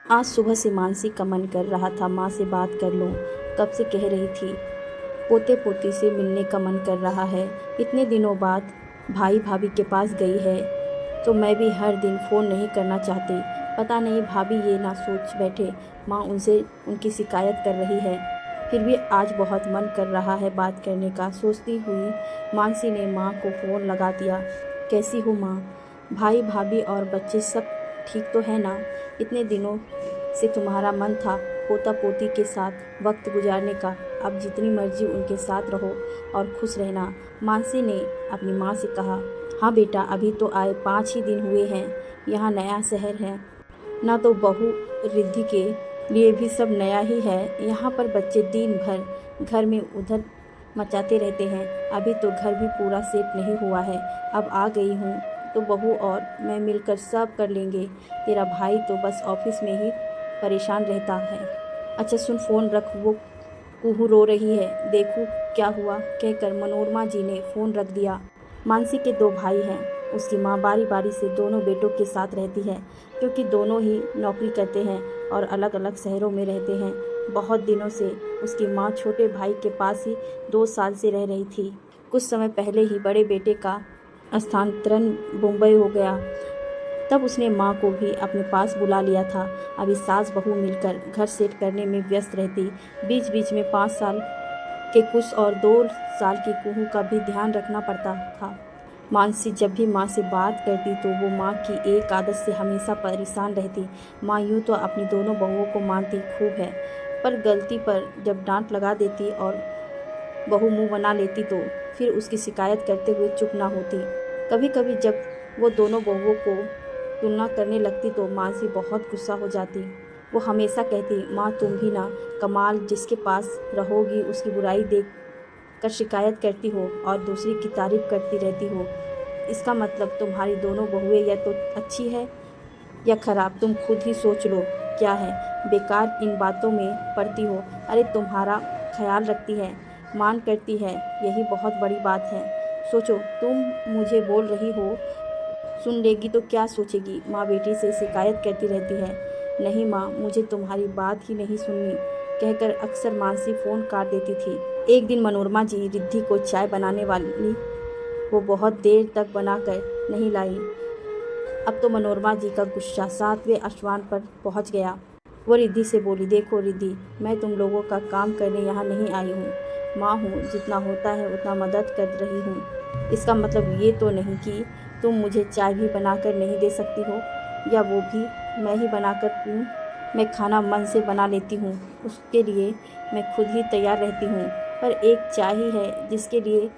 आज सुबह से मानसी का मन कर रहा था माँ से बात कर लूं। कब से कह रही थी पोते पोती से मिलने का मन कर रहा है। इतने दिनों बाद भाई भाभी के पास गई है तो मैं भी हर दिन फ़ोन नहीं करना चाहती। पता नहीं भाभी ये ना सोच बैठे माँ उनसे उनकी शिकायत कर रही है। फिर भी आज बहुत मन कर रहा है बात करने का। सोचती हुई मानसी ने माँ को फ़ोन लगा दिया। कैसी हो माँ? भाई भाभी और बच्चे सब ठीक तो है ना? इतने दिनों से तुम्हारा मन था पोता पोती के साथ वक्त गुजारने का। अब जितनी मर्जी उनके साथ रहो और खुश रहना। मानसी ने अपनी माँ से कहा। हाँ बेटा, अभी तो आए 5 ही दिन हुए हैं। यहाँ नया शहर है ना, तो बहू रिद्धि के लिए भी सब नया ही है। यहाँ पर बच्चे दिन भर घर में उधर मचाते रहते हैं। अभी तो घर भी पूरा सेट नहीं हुआ है। अब आ गई हूँ तो बहू और मैं मिलकर सब कर लेंगे। तेरा भाई तो बस ऑफिस में ही परेशान रहता है। अच्छा सुन, फ़ोन रख, वो कुहू रो रही है, देखूँ क्या हुआ, कहकर मनोरमा जी ने फ़ोन रख दिया। मानसी के 2 भाई हैं। उसकी माँ बारी बारी से दोनों बेटों के साथ रहती है, क्योंकि दोनों ही नौकरी करते हैं और अलग अलग शहरों में रहते हैं। बहुत दिनों से उसकी माँ छोटे भाई के पास ही 2 साल से रह रही थी। कुछ समय पहले ही बड़े बेटे का स्थानांतरण मुंबई हो गया, तब उसने माँ को भी अपने पास बुला लिया था। अभी सास बहू मिलकर घर सेट करने में व्यस्त रहती। बीच बीच में 5 साल के कुश और 2 साल की कुहू का भी ध्यान रखना पड़ता था। मानसी जब भी माँ से बात करती तो वो माँ की एक आदत से हमेशा परेशान रहती। माँ यूँ तो अपनी दोनों बहुओं को मानती खूब है, पर गलती पर जब डांट लगा देती और बहू मुंह बना लेती तो फिर उसकी शिकायत करते हुए चुप ना होती। कभी कभी जब वो दोनों बहुओं को तुलना करने लगती तो मानसी बहुत गुस्सा हो जाती। वो हमेशा कहती, माँ तुम भी ना कमाल, जिसके पास रहोगी उसकी बुराई देख कर शिकायत करती हो और दूसरी की तारीफ करती रहती हो। इसका मतलब तुम्हारी दोनों बहुएं या तो अच्छी है या खराब, तुम खुद ही सोच लो। क्या है बेकार इन बातों में पड़ती हो? अरे तुम्हारा ख्याल रखती है, मान करती है, यही बहुत बड़ी बात है। सोचो, तुम मुझे बोल रही हो, सुन लेगी तो क्या सोचेगी? माँ बेटी से शिकायत करती रहती है। नहीं माँ, मुझे तुम्हारी बात ही नहीं सुननी, कहकर अक्सर मानसी फ़ोन काट देती थी। एक दिन मनोरमा जी रिद्धि को चाय बनाने वाली वो बहुत देर तक बनाकर नहीं लाई। अब तो मनोरमा जी का गुस्सा 7वें आसमान पर पहुंच गया। वो रिद्धि से बोली, देखो रिद्धि, मैं तुम लोगों का काम करने यहाँ नहीं आई हूँ। माँ हूँ, जितना होता है उतना मदद कर रही हूँ। इसका मतलब ये तो नहीं कि तुम मुझे चाय भी बनाकर नहीं दे सकती हो, या वो भी मैं ही बनाकर पीऊँ? मैं खाना मन से बना लेती हूँ, उसके लिए मैं खुद ही तैयार रहती हूँ। पर एक चाय ही है जिसके लिए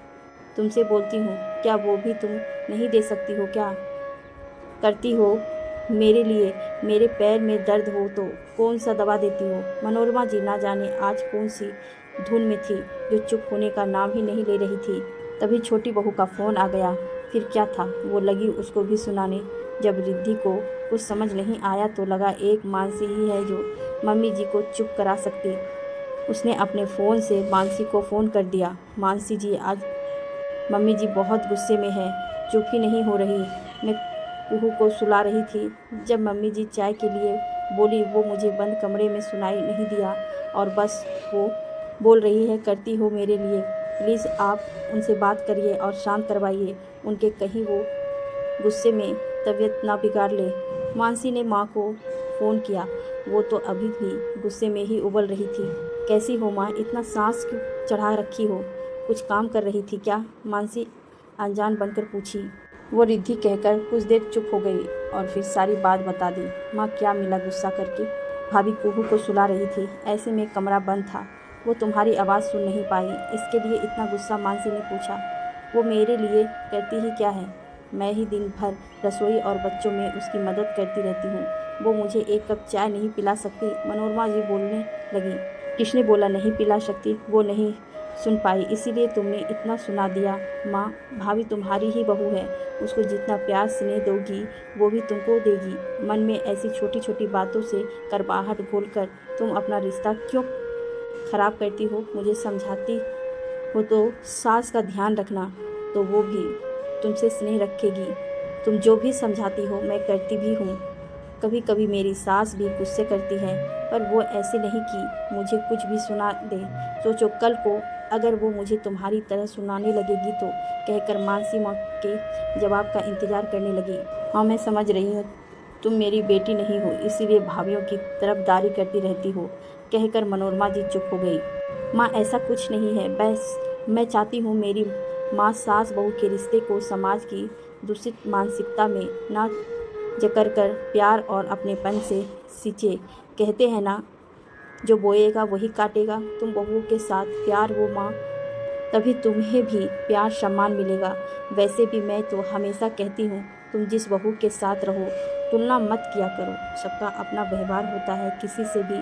तुमसे बोलती हूँ, क्या वो भी तुम नहीं दे सकती हो? क्या करती हो मेरे लिए? मेरे पैर में दर्द हो तो कौन सा दवा देती हो? मनोरमा जी ना जाने आज कौन सी धुन में थी, जो चुप होने का नाम ही नहीं ले रही थी। तभी छोटी बहू का फ़ोन आ गया। फिर क्या था, वो लगी उसको भी सुनाने। जब रिद्धि को कुछ समझ नहीं आया तो लगा एक मानसी ही है जो मम्मी जी को चुप करा सकती। उसने अपने फ़ोन से मानसी को फ़ोन कर दिया। मानसी जी, आज मम्मी जी बहुत गुस्से में है, चुप ही नहीं हो रही। मैं कुहू को सुला रही थी, जब मम्मी जी चाय के लिए बोली, वो मुझे बंद कमरे में सुनाई नहीं दिया और बस वो बोल रही है, करती हो मेरे लिए, प्लीज़ आप उनसे बात करिए और शांत करवाइए उनके, कहीं वो गुस्से में तबीयत ना बिगाड़ ले। मानसी ने माँ को फ़ोन किया। वो तो अभी भी गुस्से में ही उबल रही थी। कैसी हो माँ, इतना सांस क्यों चढ़ा रखी हो? कुछ काम कर रही थी क्या? मानसी अनजान बनकर पूछी। वो रिद्धि कहकर कुछ देर चुप हो गई और फिर सारी बात बता दी। माँ क्या मिला गुस्सा करके? भाभी कुहू को सुला रही थी, ऐसे में कमरा बंद था, वो तुम्हारी आवाज़ सुन नहीं पाई, इसके लिए इतना गुस्सा? मानसी ने पूछा। वो मेरे लिए करती ही क्या है? मैं ही दिन भर रसोई और बच्चों में उसकी मदद करती रहती हूँ। वो मुझे एक कप चाय नहीं पिला सकती? मनोरमा जी बोलने लगी। किसने बोला नहीं पिला सकती? वो नहीं सुन पाई, इसीलिए तुमने इतना सुना दिया। माँ, भाभी तुम्हारी ही बहू है, उसको जितना प्यार स्नेह दोगी वो भी तुमको देगी। मन में ऐसी छोटी छोटी बातों से करवाहट घोलकर तुम अपना रिश्ता क्यों खराब करती हो? मुझे समझाती हो तो सास का ध्यान रखना, तो वो भी तुमसे स्नेह रखेगी। तुम जो भी समझाती हो मैं करती भी हूँ। कभी कभी मेरी सास भी गुस्से करती है, पर वो ऐसे नहीं कि मुझे कुछ भी सुना दे। सोचो कल को अगर वो मुझे तुम्हारी तरह सुनाने लगेगी तो, कहकर मानसी माँ के जवाब का इंतजार करने लगी। हाँ, मैं समझ रही हूँ, तुम मेरी बेटी नहीं हो, इसीलिए भाभीयों की तरफदारी करती रहती हो, कहकर मनोरमा जी चुप हो गई। माँ, ऐसा कुछ नहीं है, बस मैं चाहती हूँ मेरी माँ सास बहू के रिश्ते को समाज की दूषित मानसिकता में ना जकड़ कर प्यार और अपनेपन से सींचे। कहते हैं ना, जो बोएगा वही काटेगा। तुम बहुओं के साथ प्यार वो माँ, तभी तुम्हें भी प्यार सम्मान मिलेगा। वैसे भी मैं तो हमेशा कहती हूँ, तुम जिस बहू के साथ रहो तुलना मत किया करो। सबका अपना व्यवहार होता है, किसी से भी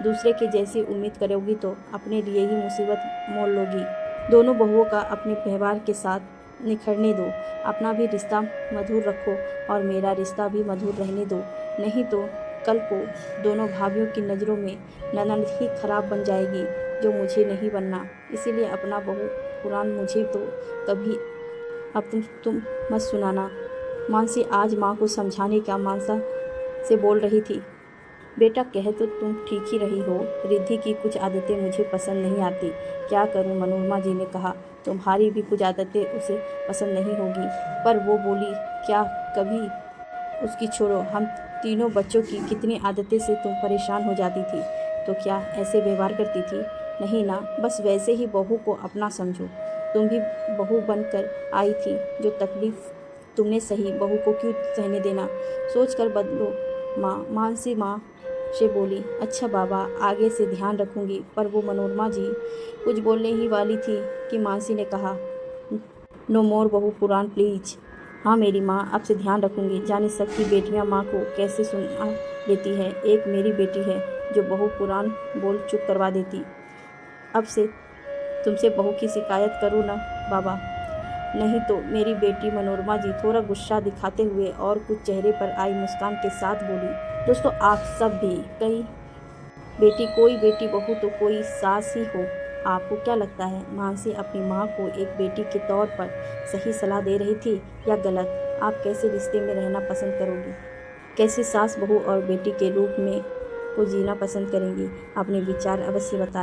दूसरे के जैसी उम्मीद करोगी तो अपने लिए ही मुसीबत मोल लोगी। दोनों बहुओं का अपने व्यवहार के साथ निखरने दो, अपना भी रिश्ता मधुर रखो और मेरा रिश्ता भी मधुर रहने दो। नहीं तो कल को दोनों भाभीयों की नज़रों में ननद ही खराब बन जाएगी, जो मुझे नहीं बनना। इसीलिए अपना बहू पुराण मुझे तो कभी अब तुम मत सुनाना। मानसी आज माँ को समझाने का मानसा से बोल रही थी। बेटा, कह तो तुम ठीक ही रही हो, रिद्धि की कुछ आदतें मुझे पसंद नहीं आती। क्या करूं? मनोरमा जी ने कहा। तुम्हारी भी कुछ आदतें उसे पसंद नहीं होगी, पर वो बोली क्या कभी उसकी छोड़ो। हम तीनों बच्चों की कितनी आदतें से तुम परेशान हो जाती थी, तो क्या ऐसे व्यवहार करती थी? नहीं ना, बस वैसे ही बहू को अपना समझो। तुम भी बहू बनकर आई थी, जो तकलीफ तुमने सही, बहू को क्यों सहने देना? सोच कर बदलो माँ। मानसी माँ से बोली। अच्छा बाबा, आगे से ध्यान रखूंगी। पर वो मनोरमा जी कुछ बोलने ही वाली थी कि मानसी ने कहा, नो मोर बहू पुराण प्लीज। हाँ मेरी माँ, अब से ध्यान रखूंगी। जाने सबकी बेटियाँ माँ को कैसे सुना लेती है। एक मेरी बेटी है जो बहू पुराण बोल चुप करवा देती। अब से तुमसे बहू की शिकायत करूँ ना बाबा? नहीं तो मेरी बेटी। मनोरमा जी थोड़ा गुस्सा दिखाते हुए और कुछ चेहरे पर आई मुस्कान के साथ बोली। दोस्तों, आप सब भी कोई बेटी बहू तो कोई सास ही हो। आपको क्या लगता है, मानसी अपनी माँ को एक बेटी के तौर पर सही सलाह दे रही थी या गलत? आप कैसे रिश्ते में रहना पसंद करोगी? कैसे सास बहू और बेटी के रूप में को जीना पसंद करेंगी? अपने विचार अवश्य बताएं।